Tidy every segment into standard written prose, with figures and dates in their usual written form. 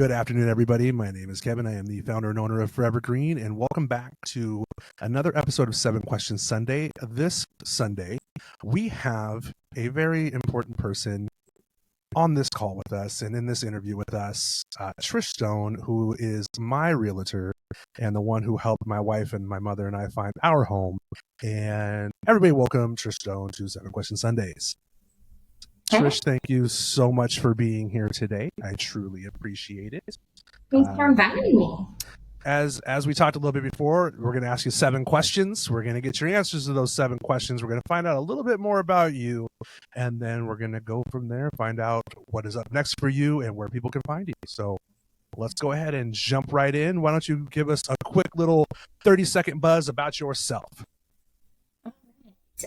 Good afternoon, everybody. My name is Kevin. I am the founder and owner of Forever Green, and welcome back to another episode of 7 Questions Sunday. This Sunday, we have a very important person on this call with us and in this interview with us, Trish Stone, who is my realtor and the one who helped my wife and my mother and I find our home. And everybody, welcome Trish Stone to 7 Questions Sundays. Trish, thank you so much for being here today. I truly appreciate it. Thanks for inviting me. As we talked a little bit before, we're going to ask you 7 questions. We're going to get your answers to those 7 questions. We're going to find out a little bit more about you, and then we're going to go from there, find out what is up next for you and where people can find you. So let's go ahead and jump right in. Why don't you give us a quick little 30-second buzz about yourself?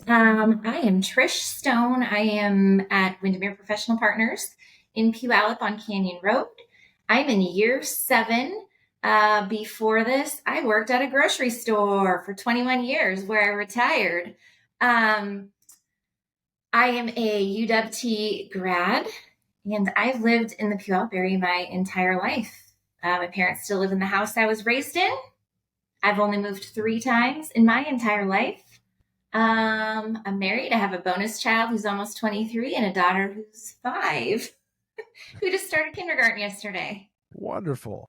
I am Trish Stone. I am at Windermere Professional Partners in Puyallup on Canyon Road. I'm in year 7. Before this, I worked at a grocery store for 21 years where I retired. I am a UW grad, and I've lived in the Puyallup area my entire life. My parents still live in the house I was raised in. I've only moved 3 times in my entire life. I'm married. I have a bonus child who's almost 23 and a daughter who's 5 who just started kindergarten yesterday. Wonderful.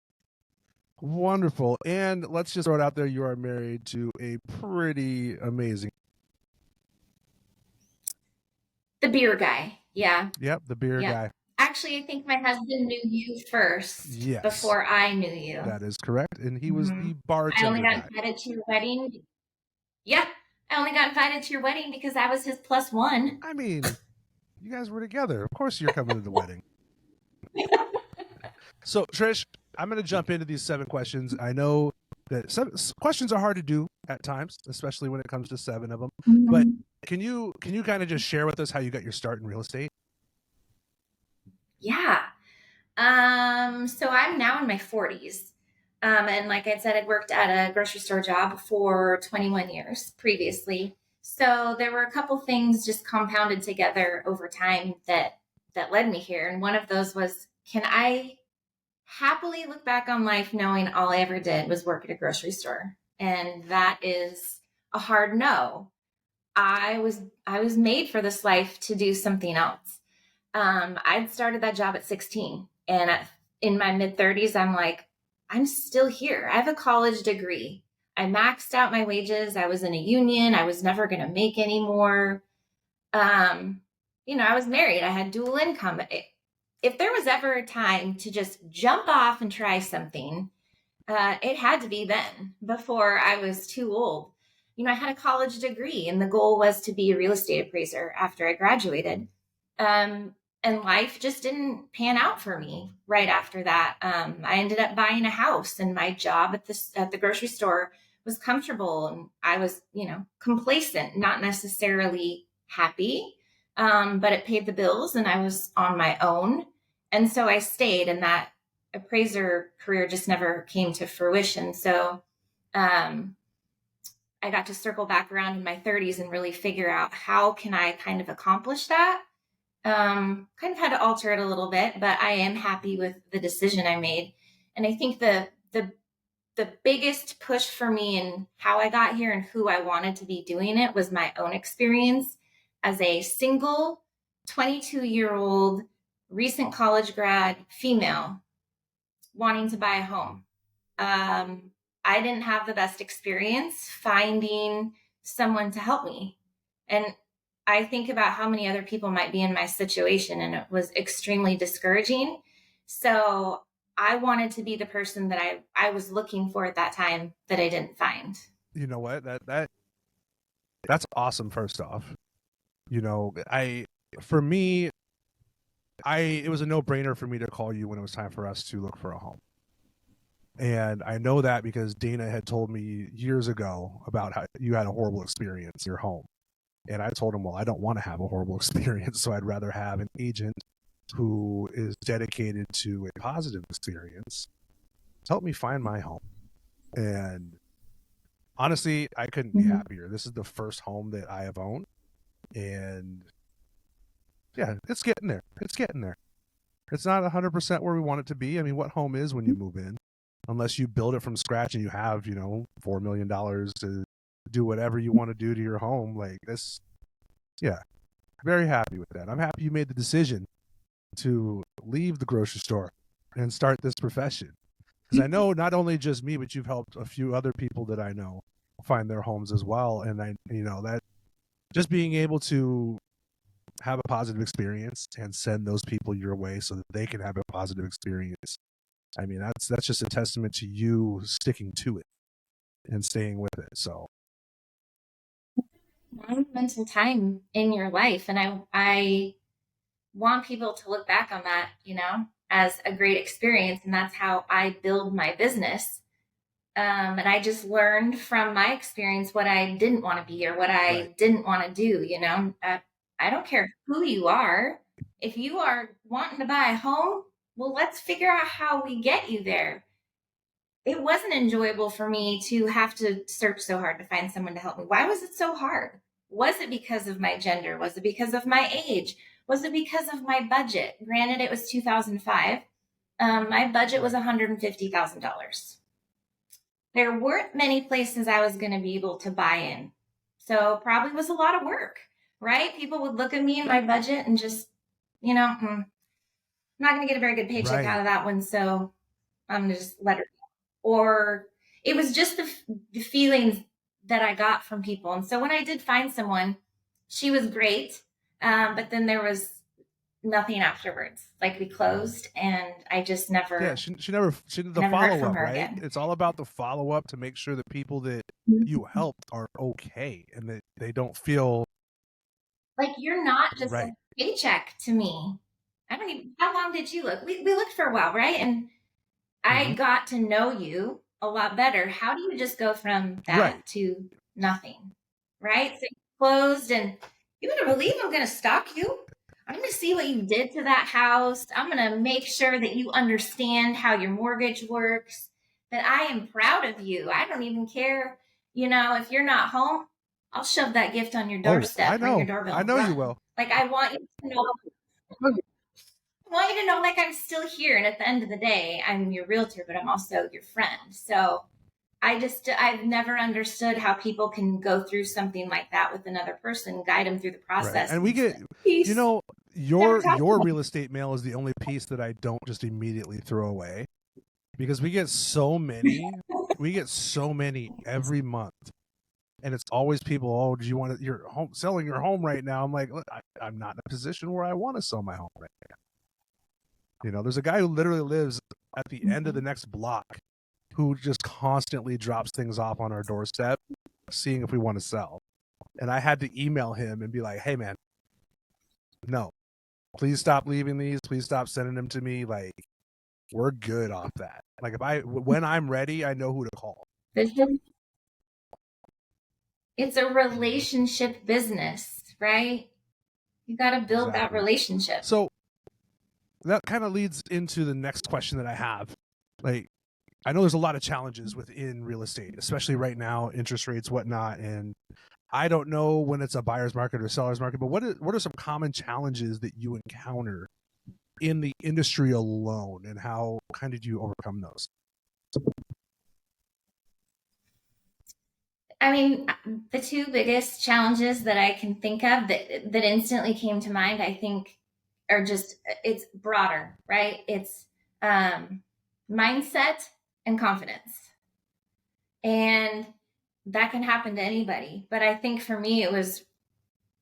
And let's just throw it out there. You are married to a pretty amazing. The beer guy. Yeah. Yep. The beer guy. Actually, I think my husband knew you first. Yes. Before I knew you. That is correct. And he was the bartender. I only got invited to your wedding. Yeah. I only got invited to your wedding because I was his +1. I mean, you guys were together. Of course you're coming to the wedding. So, Trish, I'm going to jump into these 7 questions. I know that 7 questions are hard to do at times, especially when it comes to 7 of them. Mm-hmm. But can you kind of just share with us how you got your start in real estate? Yeah. So I'm now in my 40s. And like I said, I'd worked at a grocery store job for 21 years previously. So there were a couple things just compounded together over time that led me here. And one of those was, can I happily look back on life knowing all I ever did was work at a grocery store? And that is a hard no. I was made for this life to do something else. I'd started that job at 16, and in my mid-30s, I'm like, I'm still here. I have a college degree. I maxed out my wages. I was in a union. I was never going to make any more. I was married. I had dual income. If there was ever a time to just jump off and try something, it had to be then, before I was too old. I had a college degree, and the goal was to be a real estate appraiser after I graduated. And life just didn't pan out for me right after that. I ended up buying a house, and my job at the grocery store was comfortable, and I was, complacent, not necessarily happy, but it paid the bills, and I was on my own. And so I stayed, and that appraiser career just never came to fruition. So I got to circle back around in my 30s and really figure out how can I kind of accomplish that. Kind of had to alter it a little bit, but I am happy with the decision I made. And I think the biggest push for me and how I got here and who I wanted to be doing it was my own experience as a single 22-year-old recent college grad female wanting to buy a home. I didn't have the best experience finding someone to help me. And I think about how many other people might be in my situation, and it was extremely discouraging. So I wanted to be the person that I was looking for at that time that I didn't find. You know what? That's awesome. First off, it was a no-brainer for me to call you when it was time for us to look for a home. And I know that because Dana had told me years ago about how you had a horrible experience in your home. And I told him, well, I don't want to have a horrible experience, so I'd rather have an agent who is dedicated to a positive experience to help me find my home. And honestly, I couldn't be happier. This is the first home that I have owned. And yeah, it's getting there. It's not 100% where we want it to be. I mean, what home is when you move in? Unless you build it from scratch and you have, $4 million to do whatever you want to do to your home. Like this, yeah, very happy with that. I'm happy you made the decision to leave the grocery store and start this profession. Because I know not only just me, but you've helped a few other people that I know find their homes as well. And that just being able to have a positive experience and send those people your way so that they can have a positive experience. I mean, that's just a testament to you sticking to it and staying with it. So Monumental time in your life, and I want people to look back on that, as a great experience, and that's how I build my business. And I just learned from my experience what I didn't want to be or what I right. didn't want to do. I don't care who you are. If you are wanting to buy a home, well, let's figure out how we get you there. It wasn't enjoyable for me to have to search so hard to find someone to help me. Why was it so hard? Was it because of my gender? Was it because of my age? Was it because of my budget? Granted, it was 2005. My budget was $150,000. There weren't many places I was going to be able to buy in. So probably was a lot of work, right? People would look at me and my budget and just, I'm not going to get a very good paycheck Right. out of that one. So I'm going to just let her go. Or it was just the feelings that I got from people. And so when I did find someone, she was great. But then there was nothing afterwards. Like we closed and I just never. Yeah, she did the never heard follow from up, her right? again. It's all about the follow up to make sure the people that you helped are okay and that they don't feel Like you're not just right. a paycheck to me. I don't even. How long did you look? We looked for a while, right? And I Mm-hmm. got to know you a lot better. How do you just go from Right. that to nothing, right? So you closed, and you better believe I'm going to stalk you. I'm going to see what you did to that house. I'm going to make sure that you understand how your mortgage works. That I am proud of you. I don't even care, if you're not home. I'll shove that gift on your Oh, I doorstep, ring your know. doorbell, I and know you run. will. Like I want you to know. I want you to know, like I'm still here, and at the end of the day, I'm your realtor, but I'm also your friend. So I've never understood how people can go through something like that with another person, guide them through the Right. process, And we and get say, peace. Never talk to your them. real estate mail is the only piece that I don't just immediately throw away because we get so many. We get so many every month. And it's always people, oh, do you want to, you're home selling your home right now? I'm like, look, I'm not in a position where I want to sell my home right now. There's a guy who literally lives at the end of the next block who just constantly drops things off on our doorstep, seeing if we want to sell. And I had to email him and be like, hey, man, no, please stop leaving these. Please stop sending them to me. Like, we're good off that. Like, when I'm ready, I know who to call. It's a relationship business, right? You got to build that Exactly. relationship. So that kind of leads into the next question that I have. Like, I know there's a lot of challenges within real estate, especially right now, interest rates, whatnot. And I don't know when it's a buyer's market or seller's market, but what are some common challenges that you encounter in the industry alone, and how kind of do you overcome those? I mean, the two biggest challenges that I can think of that instantly came to mind, I think, are just it's broader, right? It's mindset and confidence, and that can happen to anybody. But I think for me, it was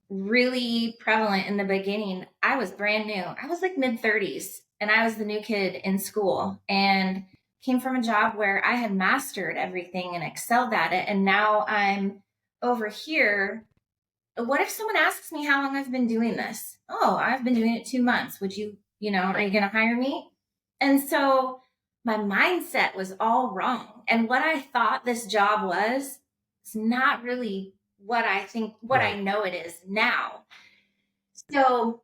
really prevalent in the beginning. I was brand new. I was like mid-30s, and I was the new kid in school, and came from a job where I had mastered everything and excelled at it. And now I'm over here. What if someone asks me how long I've been doing this? Oh, I've been doing it 2 months. Would you, are you going to hire me? And so my mindset was all wrong. And what I thought this job was, it's not really what I think, what Right. I know it is now. So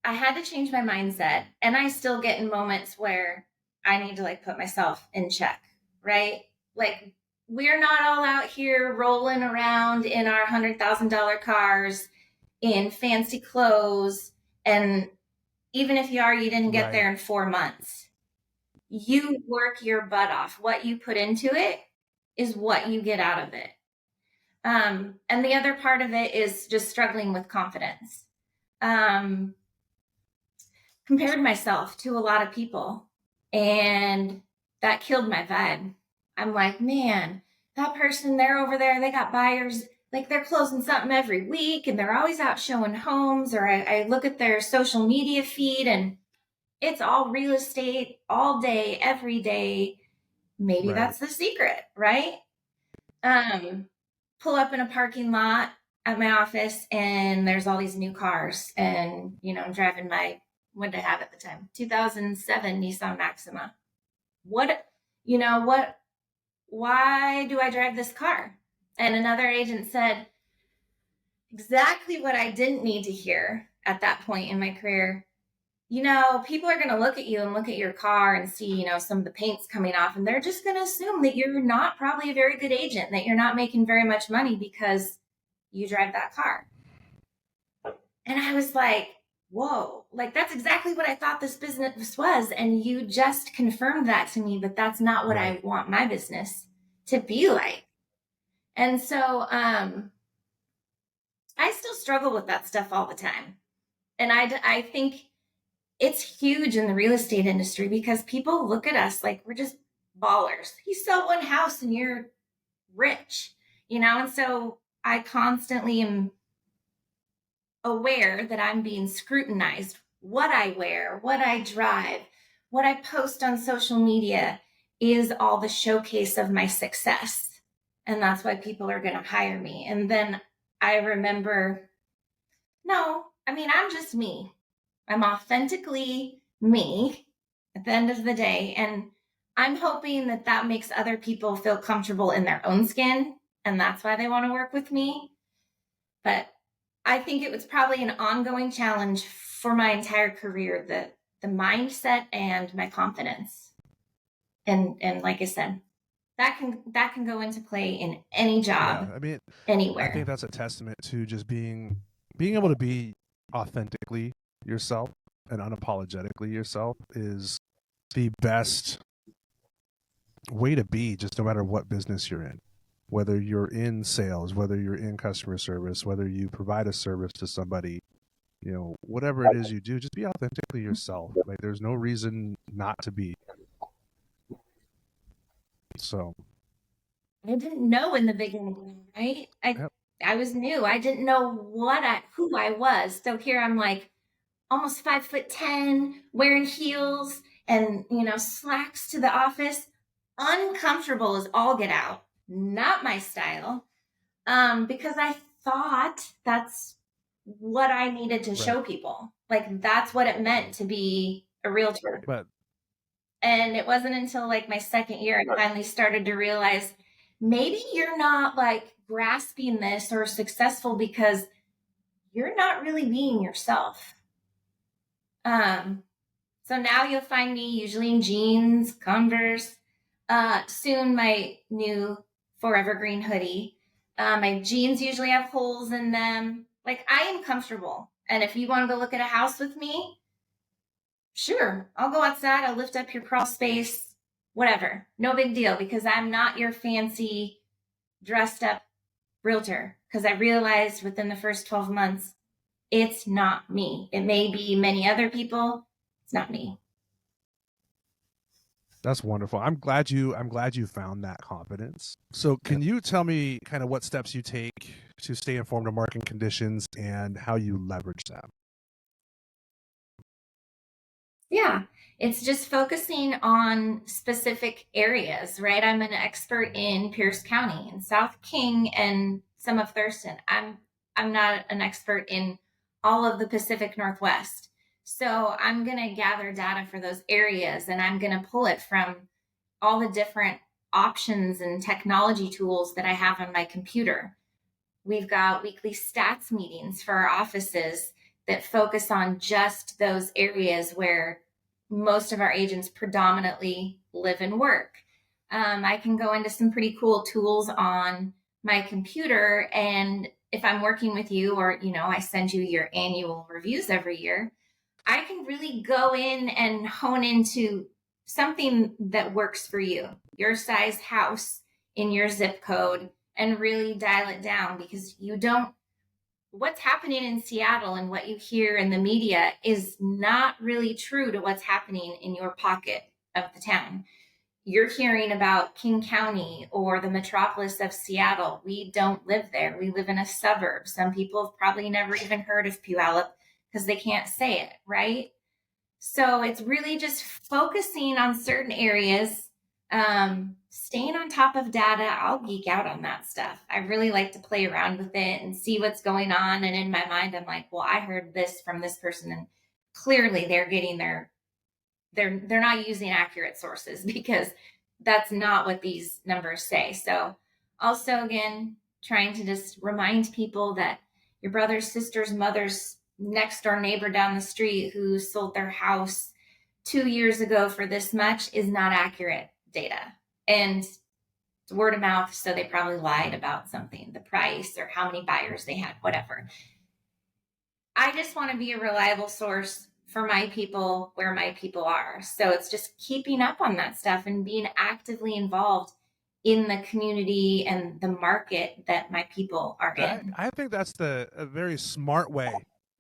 I had to change my mindset. And I still get in moments where I need to like put myself in check, right? Like we're not all out here rolling around in our $100,000 cars in fancy clothes and Even if you didn't get Right. there in 4 months. You work your butt off. What you put into it is what you get out of it. And the other part of it is just struggling with confidence. Um, Compared myself to a lot of people, and that killed my vibe. I'm like, man, that person, they're over there, they got buyers, like they're closing something every week and they're always out showing homes. Or I look at their social media feed and it's all real estate all day, every day. Maybe Right. that's the secret, right? Um, Pull up in a parking lot at my office and there's all these new cars. And, I'm driving my, what did I have at the time? 2007 Nissan Maxima. What, what, why do I drive this car? And another agent said exactly what I didn't need to hear at that point in my career. People are going to look at you and look at your car and see, some of the paint's coming off, and they're just going to assume that you're not probably a very good agent, that you're not making very much money because you drive that car. And I was like, whoa, like that's exactly what I thought this business was. And you just confirmed that to me, but that's not what Right. I want my business to be like. And so I still struggle with that stuff all the time. And I think it's huge in the real estate industry because people look at us like we're just ballers. You sell one house and you're rich, and so I constantly am aware that I'm being scrutinized. What I wear, what I drive, what I post on social media is all the showcase of my success. And that's why people are going to hire me. And then I remember, no, I mean, I'm just me. I'm authentically me at the end of the day. And I'm hoping that that makes other people feel comfortable in their own skin. And that's why they want to work with me. But I think it was probably an ongoing challenge for my entire career, the mindset and my confidence. And like I said, that can go into play in any Yeah. job, I mean, I think anywhere. that's a testament to just being able to be authentically yourself and unapologetically yourself is the best way to be, just no matter what business you're in. Whether you're in sales, whether you're in customer service, whether you provide a service to somebody, whatever it is you do, just be authentically yourself. Like there's no reason not to be. So I didn't know in the beginning, right? I yep. I was new. I didn't know who I was. So here I'm like almost 5'10", wearing heels and slacks to the office, uncomfortable as all get out. Not my style. Because I thought that's what I needed to Right. show people. Like that's what it meant to be a realtor. But And it wasn't until like my second year I finally started to realize maybe you're not like grasping this or successful because you're not really being yourself. Um, so now you'll find me usually in jeans, Converse, soon my new Forever Green hoodie. My jeans usually have holes in them. Like I am comfortable. And if you want to go look at a house with me, sure, I'll go outside. I'll lift up your crawl space, whatever. No big deal because I'm not your fancy dressed up realtor. Because I realized within the first 12 months, it's not me. It may be many other people. It's not me. that's wonderful. I'm glad you found that confidence. So can you tell me kind of what steps you take to stay informed of market conditions and how you leverage them? Yeah, it's just focusing on specific areas, right? I'm an expert in Pierce County and South King and some of Thurston. I'm not an expert in all of the Pacific Northwest. So I'm going to gather data for those areas and I'm going to pull it from all the different options and technology tools that I have on my computer. We've got weekly stats meetings for our offices that focus on just those areas where most of our agents predominantly live and work. I can go into some pretty cool tools on my computer. And if I'm working with you or, I send you your annual reviews every year, I can really go in and hone into something that works for you, your size house in your zip code, and really dial it down, because you don't, what's happening in Seattle and what you hear in the media is not really true to what's happening in your pocket of the town. You're hearing about King County or the metropolis of Seattle. We don't live there. We live in a suburb. Some people have probably never even heard of Puyallup because they can't say it, right? So it's really just focusing on certain areas, staying on top of data. I'll geek out on that stuff. I really like to play around with it and see what's going on. And in my mind, I'm like, well, I heard this from this person, and clearly they're getting they're not using accurate sources, because that's not what these numbers say. So also, again, trying to just remind people that your brother's sister's mother's next door neighbor down the street who sold their house 2 years ago for this much is not accurate data. And it's word of mouth, so they probably lied about something, the price or how many buyers they had, whatever. I just want to be a reliable source for my people where my people are. So it's just keeping up on that stuff and being actively involved in the community and the market that my people are in. I think that's a very smart way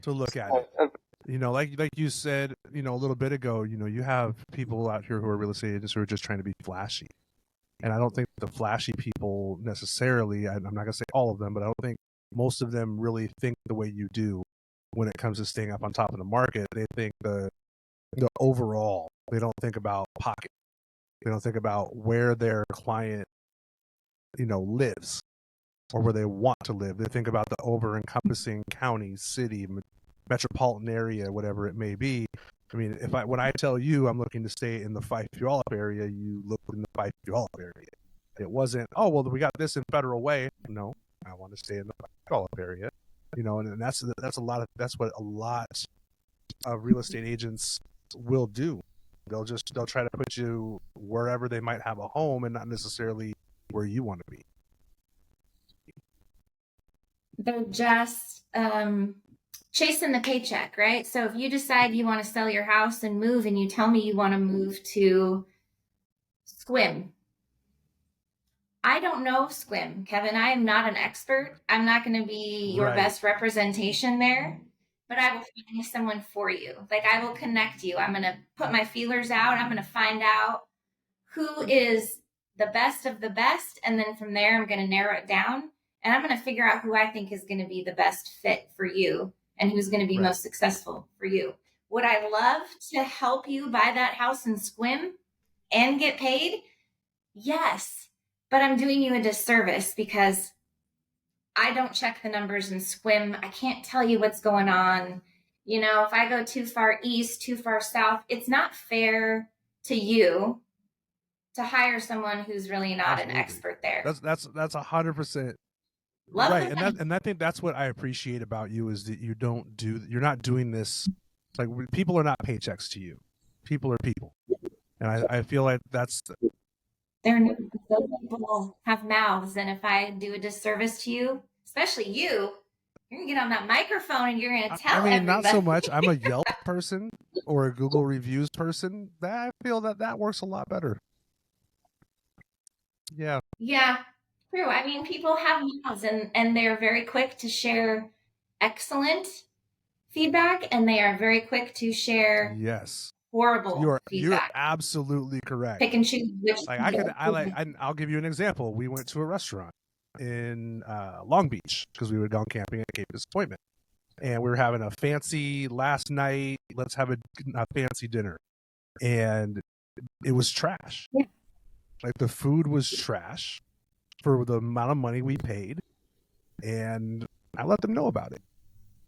to look at it. Like you said, a little bit ago, you have people out here who are real estate agents who are just trying to be flashy. And I don't think the flashy people necessarily, I'm not going to say all of them, but I don't think most of them really think the way you do when it comes to staying up on top of the market. They think the overall, they don't think about pocket. They don't think about where their client, lives or where they want to live. They think about the over encompassing county, city, metropolitan area, whatever it may be. I mean, when I tell you I'm looking to stay in the Fife Puyallup area, you look in the Fife Puyallup area. It wasn't, oh, well, we got this in Federal Way. No, I want to stay in the Fife Puyallup area. And that's what a lot of real estate agents will do. They'll try to put you wherever they might have a home and not necessarily where you want to be. They're just chasing the paycheck, right? So if you decide you want to sell your house and move, and you tell me you want to move to Squim, I don't know Squim, Kevin. I am not an expert. I'm not going to be your best representation there, but I will find someone for you. Like, I will connect you. I'm going to put my feelers out. I'm going to find out who is the best of the best. And then from there, I'm going to narrow it down, and I'm going to figure out who I think is going to be the best fit for you and who's going to be most successful for you. Would I love to help you buy that house in Squim and get paid? Yes, but I'm doing you a disservice because I don't check the numbers in Squim. I can't tell you what's going on. If I go too far east, too far south, it's not fair to you to hire someone who's really not an expert there. That's 100% right. And I think that's what I appreciate about you, is that you're not doing this, like, people are not paychecks to you. People are people. And I feel like those people have mouths, and if I do a disservice to you, especially you're gonna get on that microphone and you're gonna tell everybody. Not so much. I'm a Yelp person or a Google reviews person. I feel that works a lot better. Yeah, true. I mean, people have mouths, and they're very quick to share excellent feedback, and they are very quick to share horrible feedback. You're absolutely correct. Pick and choose which. I'll give you an example. We went to a restaurant in Long Beach because we were gone camping at Cape Disappointment, and we were having a fancy last night. Let's have a fancy dinner, and it was trash. Yeah. Like, the food was trash for the amount of money we paid, and I let them know about it.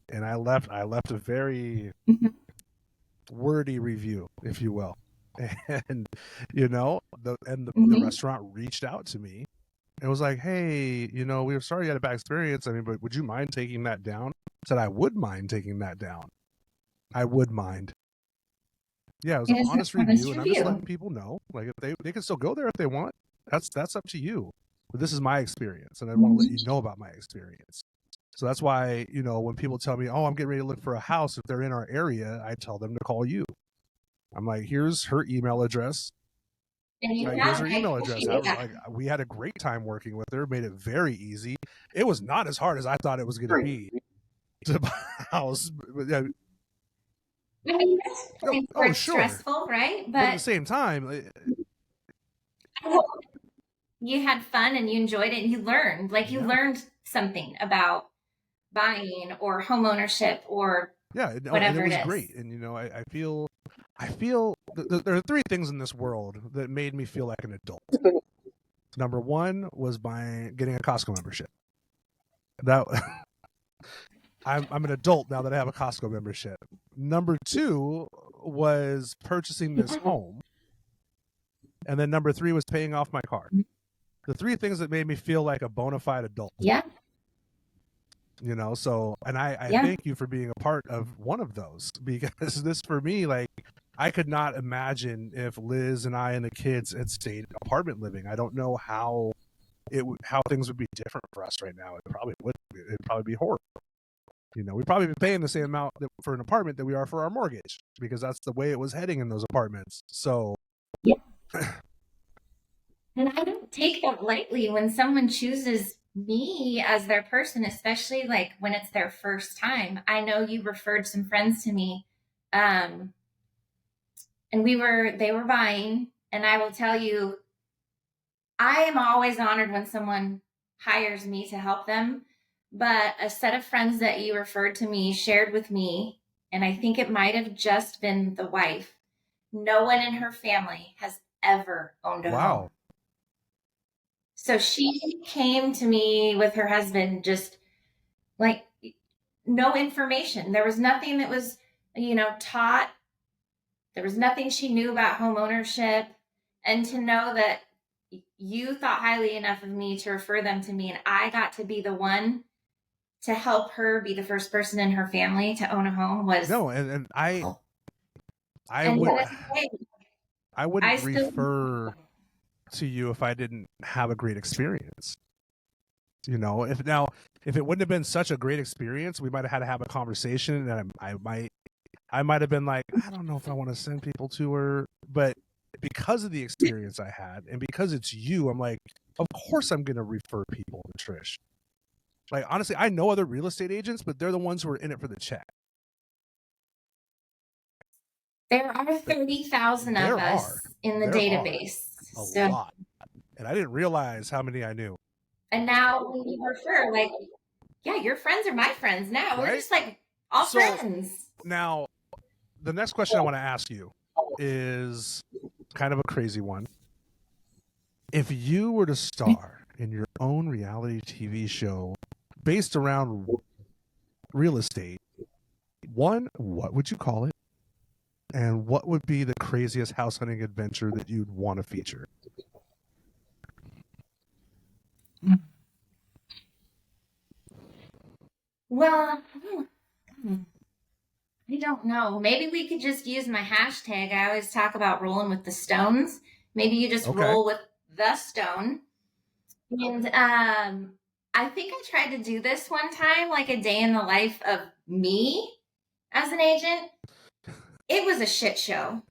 And I left a very wordy review, if you will. And the restaurant reached out to me and was like, "Hey, we were sorry you had a bad experience. I mean, but would you mind taking that down?" I said, "I would mind taking that down. I would mind." Yeah, it was an honest review, and I'm just letting people know, like, if they can still go there if they want. That's up to you. But this is my experience, and I want to let you know about my experience. So that's why, you know, when people tell me, oh, I'm getting ready to look for a house, if they're in our area, I tell them to call you. I'm like, here's her email address. And you Like, have, here's her I email address. appreciate that. Like, we had a great time working with her, made it very easy. It was not as hard as I thought it was going to be to buy a house. I mean, that's points where it's Sure. stressful, right? But at the same time, you had fun and you enjoyed it and you learned. Like, you learned something about buying or home ownership or whatever and it was it is. great. And, you know, I feel there are three things in this world that made me feel like an adult. Number one was getting a Costco membership. That I'm an adult now that I have a Costco membership. Number two was purchasing this home. And then number three was paying off my car. The three things that made me feel like a bona fide adult. Yeah. You know, so, and I thank you for being a part of one of those, because this, for me, like, I could not imagine if Liz and I and the kids had stayed apartment living. I don't know how things would be different for us right now. It probably would. It'd probably be horrible. You know, we'd probably be paying the same amount for an apartment that we are for our mortgage, because that's the way it was heading in those apartments. So, yeah. And I don't take that lightly when someone chooses me as their person, especially like when it's their first time. I know you referred some friends to me, and they were buying, and I will tell you, I am always honored when someone hires me to help them. But a set of friends that you referred to me shared with me, and I think it might have just been the wife. No one in her family has ever owned a home. So she came to me with her husband, just like no information. There was nothing that was, you know, taught. There was nothing she knew about home ownership. And to know that you thought highly enough of me to refer them to me, and I got to be the one to help her be the first person in her family to own a home was and I wouldn't refer to you if I didn't have a great experience. You know, if it wouldn't have been such a great experience, we might have had to have a conversation, and I might have been like, I don't know if I want to send people to her. But because of the experience I had, and because it's you, I'm like, of course I'm going to refer people to Trish. Like, honestly, I know other real estate agents, but they're the ones who are in it for the check. There are 30,000 of us in the database. A lot. And I didn't realize how many I knew. And now when you refer, like, yeah, your friends are my friends now. Right? We're just like all friends. Now, the next question I want to ask you is kind of a crazy one. If you were to star in your own reality TV show based around real estate, one, what would you call it? And what would be the craziest house hunting adventure that you'd want to feature? Well, I don't know. Maybe we could just use my hashtag. I always talk about rolling with the stones. Maybe you just roll with the stone. And I think I tried to do this one time, like a day in the life of me as an agent. It was a shit show.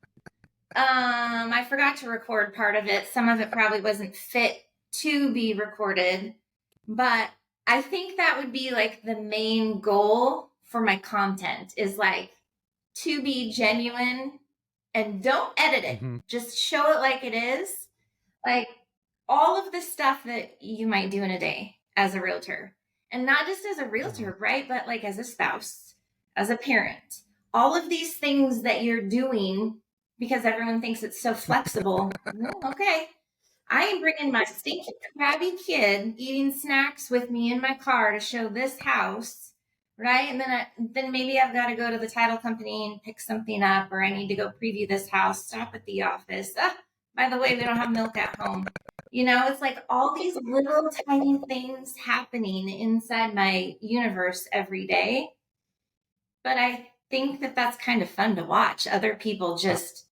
I forgot to record part of it. Some of it probably wasn't fit to be recorded, but I think that would be like the main goal for my content, is like to be genuine and don't edit it. Mm-hmm. Just show it like it is. Like all of the stuff that you might do in a day as a realtor, and not just as a realtor, right? But like as a spouse, as a parent, all of these things that you're doing because everyone thinks it's so flexible. Okay. I am bringing my stinky, crabby kid eating snacks with me in my car to show this house, right? And then maybe I've got to go to the title company and pick something up, or I need to go preview this house, stop at the office. By the way, we don't have milk at home. You know, it's like all these little tiny things happening inside my universe every day. But I think that that's kind of fun to watch. Other people just,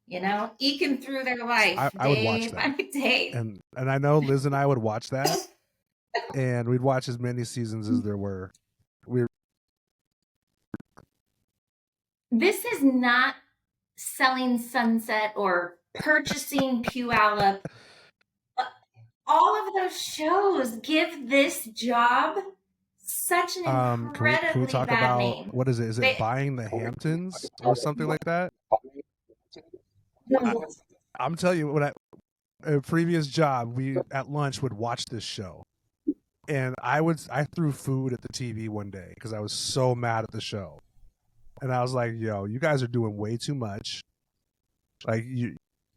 you know, eking through their life I would watch that. Day. And I know Liz and I would watch that. and we'd watch as many seasons as there were. This is not selling Sunset or purchasing Puyallup. All of those shows give this job such an Can we incredibly talk bad about, name. what is it? Is it Buying the Hamptons or something like that? I'm telling you, when a previous job, we at lunch would watch this show, and I threw food at the TV one day because I was so mad at the show, and I was like, "Yo, you guys are doing way too much. Like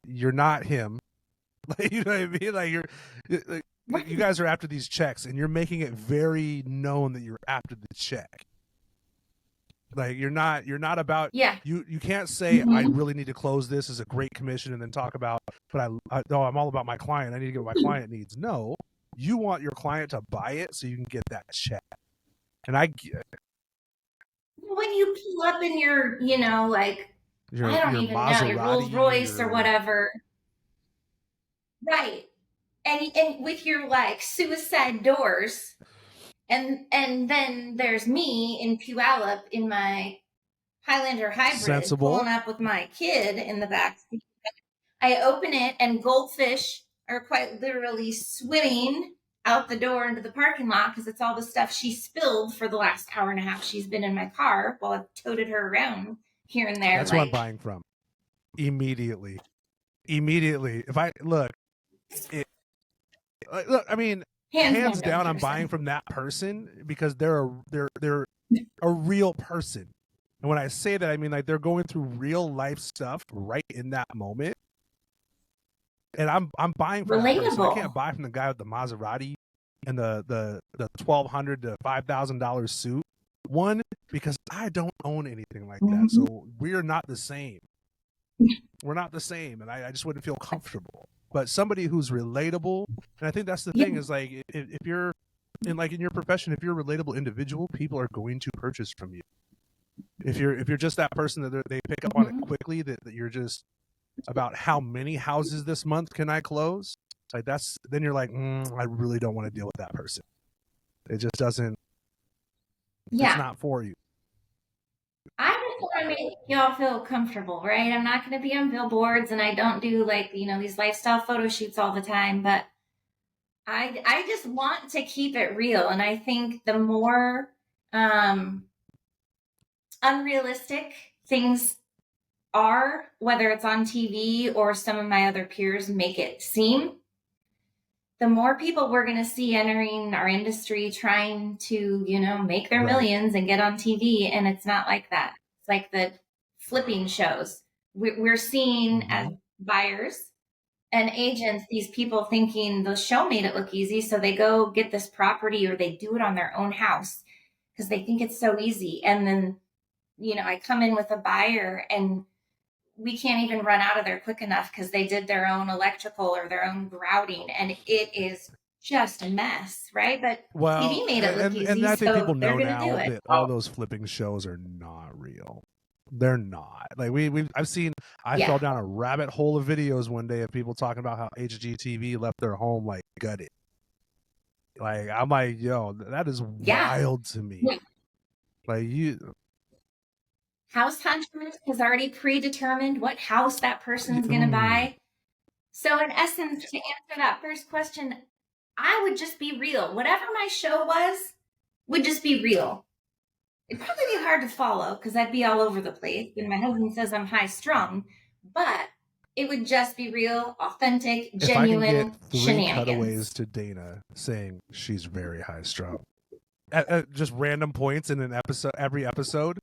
you're not him. Like, you know what I mean? Like you guys are after these checks, and you're making it very known that you're after the check. Like you're not about you can't say I really need to close this as a great commission and then talk about, but no, I'm all about my client. I need to get what my client needs. No, you want your client to buy it so you can get that check. And I get when you pull up in your, like your I don't even know, your Rolls Royce or whatever. Right. And with your like suicide doors. And then there's me in Puyallup in my Highlander hybrid pulling up with my kid in the back. I open it and goldfish are quite literally swimming out the door into the parking lot because it's all the stuff she spilled for the last hour and a half she's been in my car while I've toted her around here and there. That's what I'm buying from. Immediately. If I look, I mean, hands down, I'm buying from that person because they're a real person. And when I say that, I mean like they're going through real life stuff right in that moment. And I'm buying from that person. I can't buy from the guy with the Maserati and the $1,200 to $5,000 suit. One, because I don't own anything like that, so we're not the same. We're not the same, and I just wouldn't feel comfortable. But somebody who's relatable, and I think that's the thing is like if you're in your profession, if you're a relatable individual, people are going to purchase from you. If you're just that person that they pick up on it quickly, that you're just about how many houses this month can I close, like then you're like, I really don't want to deal with that person. It just doesn't. It's not for you. I just want to make y'all feel comfortable, right? I'm not going to be on billboards, and I don't do these lifestyle photo shoots all the time, but I just want to keep it real. And I think the more unrealistic things are, whether it's on TV or some of my other peers make it seem, the more people we're going to see entering our industry trying to, make their millions and get on TV. And it's not like that. It's like the flipping shows. We're seeing as buyers and agents, these people thinking the show made it look easy. So they go get this property or they do it on their own house because they think it's so easy. And then, I come in with a buyer and we can't even run out of there quick enough because they did their own electrical or their own grouting, and it is just a mess, right? But TV made it look easy, and I think people know now that all those flipping shows are not real. They're not. Like I fell down a rabbit hole of videos one day of people talking about how HGTV left their home like gutted. Like I'm like, yo, that is wild to me. Yeah. Like House Hunters has already predetermined what house that person's going to buy. So in essence, to answer that first question, I would just be real. Whatever my show would just be real. It'd probably be hard to follow because I'd be all over the place. And my husband says I'm high strung, but it would just be real, authentic, genuine if I can get 3 shenanigans. Cutaways to Dana saying she's very high strung at just random points in an episode, every episode.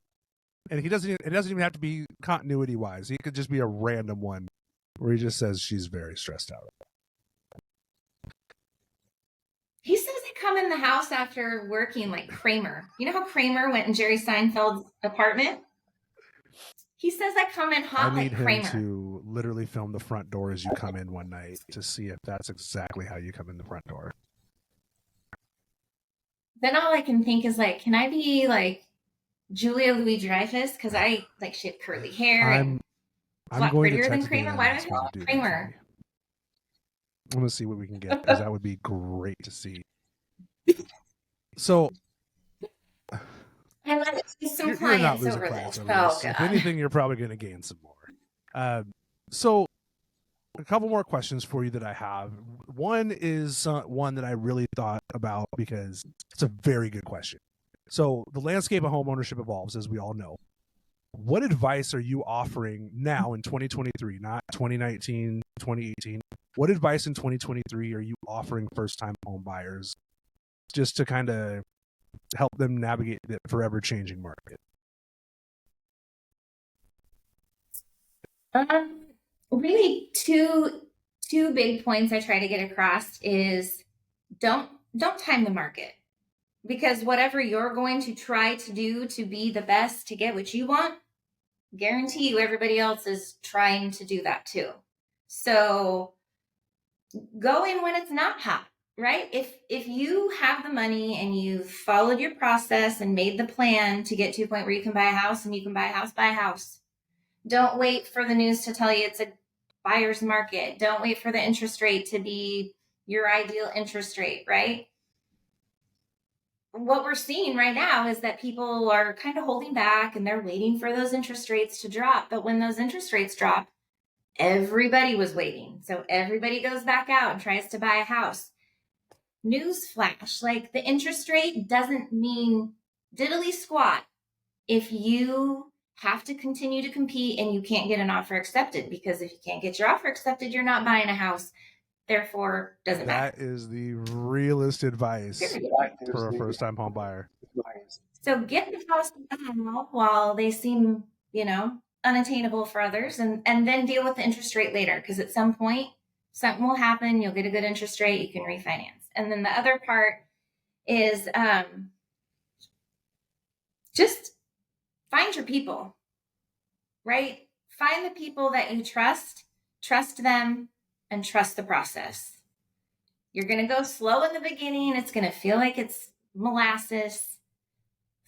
And it doesn't even have to be continuity wise. He could just be a random one where he just says she's very stressed out. He says I come in the house after working like Kramer. You know how Kramer went in Jerry Seinfeld's apartment? He says I come in hot like Kramer. I need him to literally film the front door as you come in one night to see if that's exactly how you come in the front door. Then all I can think is like, can I be like Julia Louis-Dreyfus? Because she had curly hair and a lot prettier than Kramer. Why do I call it Kramer? I'm going to see what we can get because that would be great to see. So And let's see some you're not clients losing over clients this. over Oh this. If God. anything, you're probably going to gain some more. So a couple more questions for you that I have. One is one that I really thought about because it's a very good question. So the landscape of homeownership evolves, as we all know. What advice are you offering now in 2023, not 2019, 2018? What advice in 2023 are you offering first-time home buyers just to kind of help them navigate the forever changing market? Really two big points I try to get across is don't time the market, because whatever you're going to try to do to be the best to get what you want, guarantee you everybody else is trying to do that too. So go in when it's not hot, right? If you have the money and you've followed your process and made the plan to get to a point where you can buy a house and you can buy a house. Don't wait for the news to tell you it's a buyer's market. Don't wait for the interest rate to be your ideal interest rate, right? What we're seeing right now is that people are kind of holding back and they're waiting for those interest rates to drop. But when those interest rates drop, everybody was waiting. So everybody goes back out and tries to buy a house. Newsflash, like the interest rate doesn't mean diddly squat if you have to continue to compete and you can't get an offer accepted, because if you can't get your offer accepted, you're not buying a house. Therefore, doesn't matter. That is the realest advice for a first-time home buyer. So get the house now while they seem, unattainable for others, and then deal with the interest rate later, because at some point something will happen. You'll get a good interest rate. You can refinance. And then the other part is just find your people, right? Find the people that you trust them, and trust the process. You're going to go slow in the beginning. It's going to feel like it's molasses.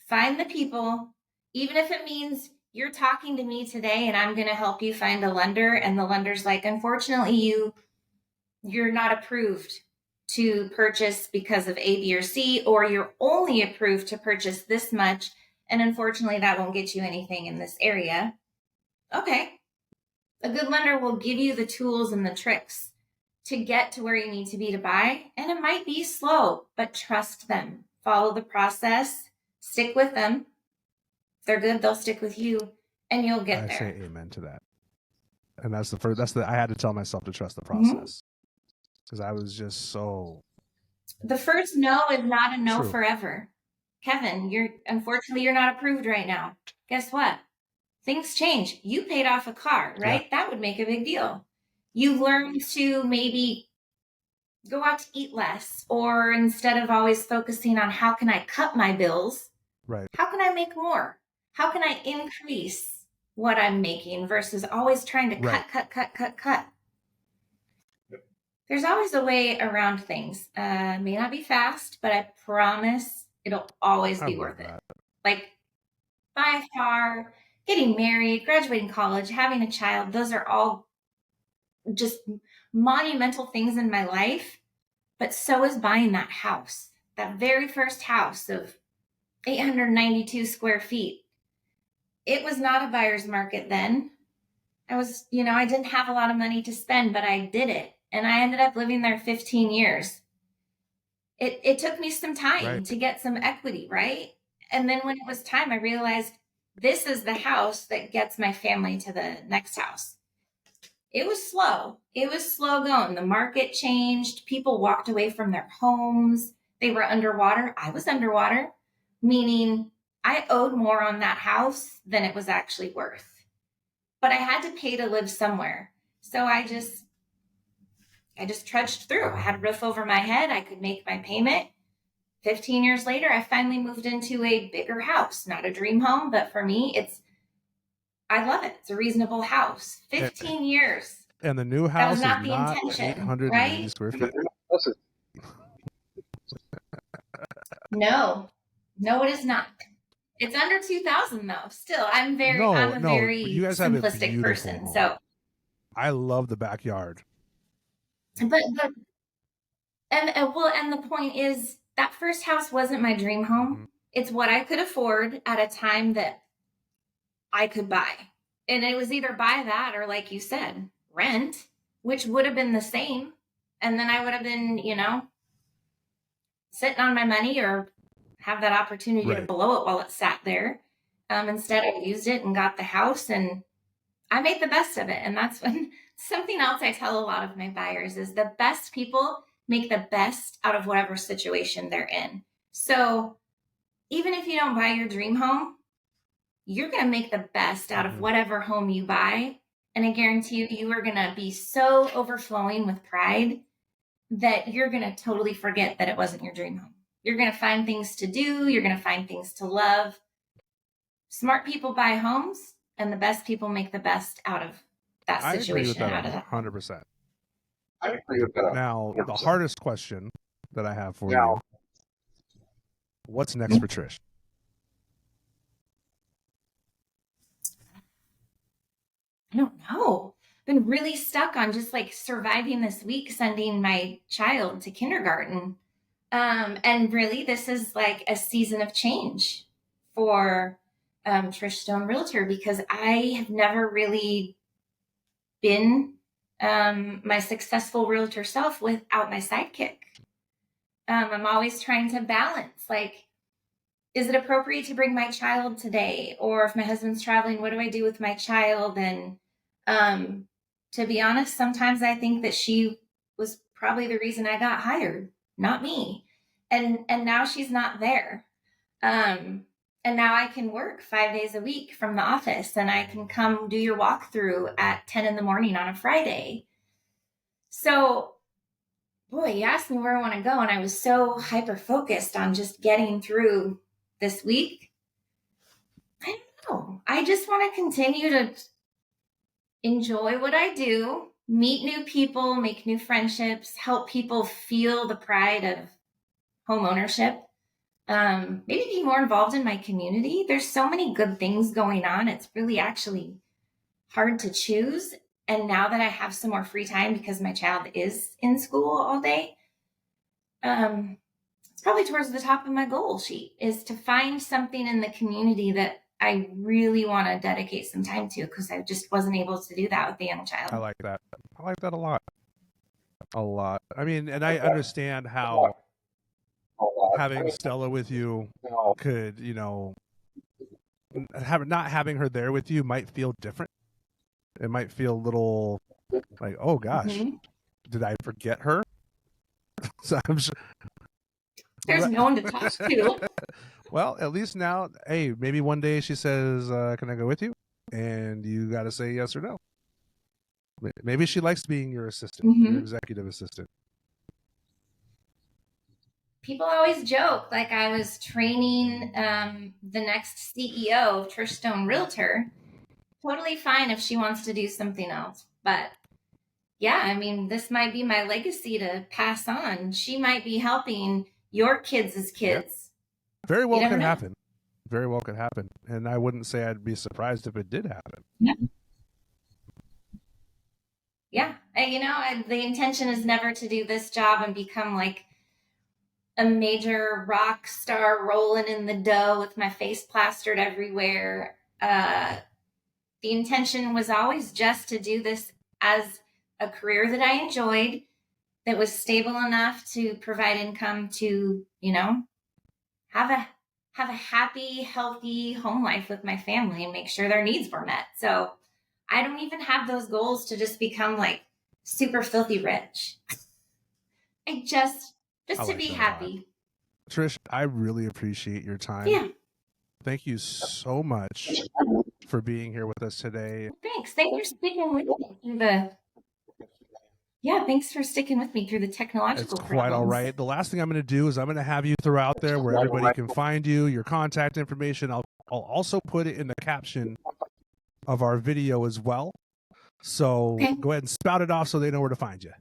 Find the people, even if it means you're talking to me today and I'm going to help you find a lender. And the lender's like, unfortunately, you're not approved to purchase because of A, B, or C, or you're only approved to purchase this much. And unfortunately, that won't get you anything in this area. Okay. A good lender will give you the tools and the tricks to get to where you need to be to buy. And it might be slow, but trust them. Follow the process. Stick with them. If they're good, they'll stick with you, and you'll get there. I say amen to that. And that's the first. I had to tell myself to trust the process because I was just so. The first no is not a no True. forever. Kevin, unfortunately you're not approved right now. Guess what? Things change. You paid off a car, right? Yeah. That would make a big deal. You learn to maybe go out to eat less, or instead of always focusing on how can I cut my bills, right? How can I make more? How can I increase what I'm making versus always trying to cut? There's always a way around things. May not be fast, but I promise it'll always be worth it. Like by far, getting married, graduating college, having a child, those are all just monumental things in my life. But so is buying that house, that very first house of 892 square feet. It was not a buyer's market then. I didn't have a lot of money to spend, but I did it. And I ended up living there 15 years. It took me some time to get some equity, right? And then when it was time, I realized this is the house that gets my family to the next house. It was slow. It was slow going. The market changed. People walked away from their homes. They were underwater. I was underwater, meaning I owed more on that house than it was actually worth. But I had to pay to live somewhere. So I just trudged through. I had a roof over my head. I could make my payment. 15 years later, I finally moved into a bigger house. Not a dream home, but for me, I love it. It's a reasonable house. 15 years. And the new house is not the intention, 890 right? square feet. No, it is not. It's under 2,000 though. Still, I'm a very you guys simplistic person. Home. So I love the backyard. But and the point is, that first house wasn't my dream home. Mm-hmm. It's what I could afford at a time that I could buy. And it was either buy that or, like you said, rent, which would have been the same. And then I would have been, sitting on my money or have that opportunity to blow it while it sat there. Instead, I used it and got the house, and I made the best of it. And that's when something else I tell a lot of my buyers is the best people make the best out of whatever situation they're in. So even if you don't buy your dream home, you're going to make the best out of whatever home you buy. And I guarantee you, you are going to be so overflowing with pride that you're going to totally forget that it wasn't your dream home. You're going to find things to do. You're going to find things to love. Smart people buy homes, and the best people make the best out of that situation. I agree with that 100%. I agree with that. Now, the hardest question that I have for you, what's next for Trish? I don't know. Been really stuck on just like surviving this week, sending my child to kindergarten. And really, this is like a season of change for Trish Stone Realtor, because I have never really been my successful realtor self without my sidekick. I'm always trying to balance, like, is it appropriate to bring my child today? Or if my husband's traveling, what do I do with my child? And to be honest, sometimes I think that she was probably the reason I got hired, not me. And now she's not there. And now I can work 5 days a week from the office, and I can come do your walkthrough at 10 in the morning on a Friday. So, boy, you asked me where I want to go, and I was so hyper focused on just getting through this week. I don't know. I just want to continue to enjoy what I do, meet new people, make new friendships, help people feel the pride of home ownership. Maybe be more involved in my community. There's so many good things going on. It's really actually hard to choose. And now that I have some more free time because my child is in school all day, it's probably towards the top of my goal sheet is to find something in the community that I really want to dedicate some time to, because I just wasn't able to do that with the young child. I like that. I like that a lot. A lot. I mean, and I understand how having Stella with you could, not having her there with you might feel different. It might feel a little like, oh gosh, did I forget her? So I'm sure there's no one to talk to. Well, at least now, hey, maybe one day she says, can I go with you? And you got to say yes or no. Maybe she likes being your assistant, your executive assistant. People always joke like I was training the next CEO of Trish Stone Realtor. Totally fine if she wants to do something else. But yeah, I mean, this might be my legacy to pass on. She might be helping your kids as kids. Yeah. Very well could happen. Very well could happen. And I wouldn't say I'd be surprised if it did happen. Yeah. Yeah. The intention is never to do this job and become like a major rock star rolling in the dough with my face plastered everywhere. The intention was always just to do this as a career that I enjoyed, that was stable enough to provide income to, have a happy, healthy home life with my family and make sure their needs were met. So I don't even have those goals to just become like super filthy rich. I just to be happy. Trish, I really appreciate your time. Yeah. Thank you so much for being here with us today. Thanks. Thanks for sticking with me through thanks for sticking with me through the technological problems. It's quite all right. The last thing I'm going to do is I'm going to have you throw out there where everybody can find you, your contact information. I'll also put it in the caption of our video as well. So go ahead and spout it off so they know where to find you.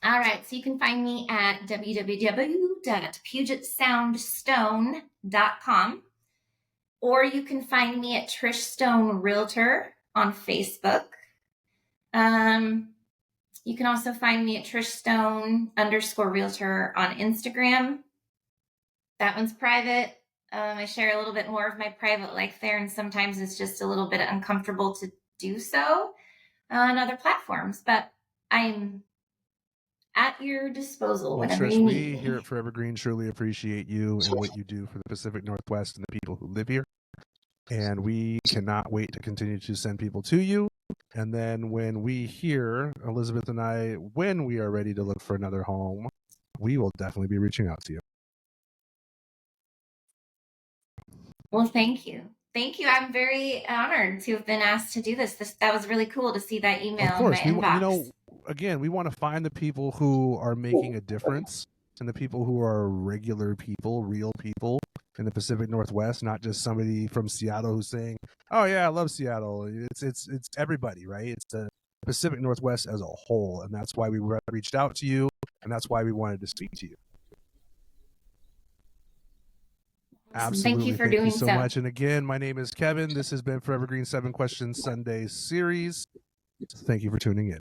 All right. So you can find me at www.pugetsoundstone.com, or you can find me at Trish Stone Realtor on Facebook. You can also find me at Trish Stone _realtor on Instagram. That one's private. I share a little bit more of my private life there, and sometimes it's just a little bit uncomfortable to do so on other platforms, but I'm at your disposal whenever Trish, you we need here me. at Forever Green truly appreciate you and what you do for the Pacific Northwest and the people who live here. And we cannot wait to continue to send people to you. And then when we hear, Elizabeth and I, when we are ready to look for another home, we will definitely be reaching out to you. Well, thank you. Thank you. I'm very honored to have been asked to do this. That was really cool to see that email Of course, in my inbox. you know, again, we want to find the people who are making a difference and the people who are regular people, real people in the Pacific Northwest, not just somebody from Seattle who's saying, "Oh yeah, I love Seattle." It's everybody, right? It's the Pacific Northwest as a whole, and that's why we reached out to you, and that's why we wanted to speak to you. Absolutely. Thank you for doing so much. And again, my name is Kevin. This has been Forever Green 7 Questions Sunday series. Thank you for tuning in.